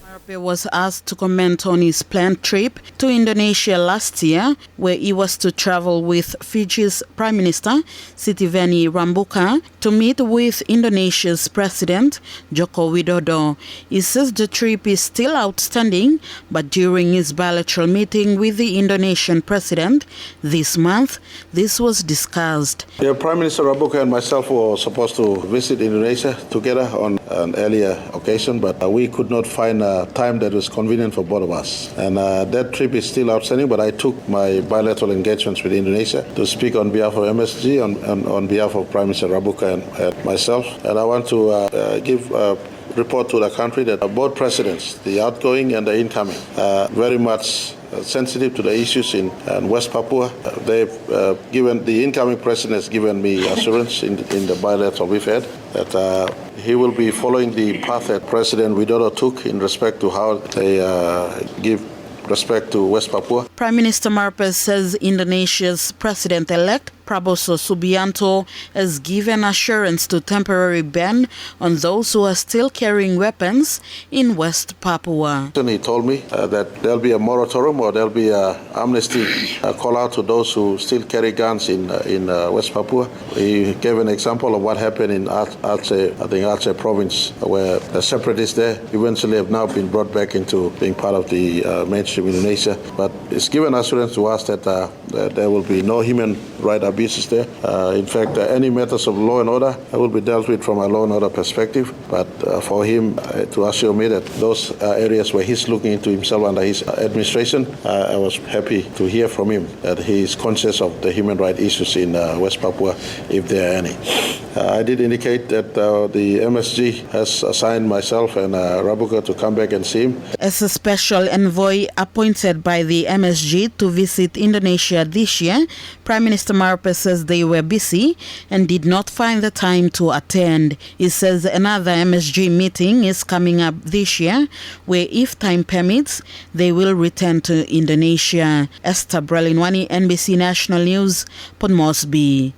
Marape was asked to comment on his planned trip to Indonesia last year, where he was to travel with Fiji's Prime Minister Sitiveni Rabuka to meet with Indonesia's President Joko Widodo. He says the trip is still outstanding, but during his bilateral meeting with the Indonesian President this month, this was discussed. Prime Minister Rabuka and myself were supposed to visit Indonesia together on an earlier occasion, but we could not find a time that was convenient for both of us. And that trip is still outstanding, but I took my bilateral engagements with Indonesia to speak on behalf of MSG, on behalf of Prime Minister Rabuka and myself. And I want to give a report to the country that both presidents, the outgoing and the incoming, very much sensitive to the issues in West Papua. They've given, the incoming president has given me assurance in the bilateral we've had that he will be following the path that President Widodo took in respect to how they give respect to West Papua. Prime Minister Marape says Indonesia's president-elect Prabowo Subianto has given assurance to temporary ban on those who are still carrying weapons in West Papua. He told me that there'll be a moratorium or there'll be an amnesty call out to those who still carry guns in West Papua. He gave an example of what happened in Aceh province, where the separatists there eventually have now been brought back into being part of the mainstream Indonesia. But it's given assurance to us that there will be no human rights abuses there. In fact, any matters of law and order will be dealt with from a law and order perspective. But for him to assure me that those areas where he's looking into himself under his administration, I was happy to hear from him that he is conscious of the human rights issues in West Papua, if there are any. I did indicate that the MSG has assigned myself and Rabuka to come back and see him. As a special envoy appointed by the MSG to visit Indonesia this year, Prime Minister Marape says they were busy and did not find the time to attend. He says another MSG meeting is coming up this year, where if time permits, they will return to Indonesia. Esther Brelinwani, NBC National News, Port Moresby.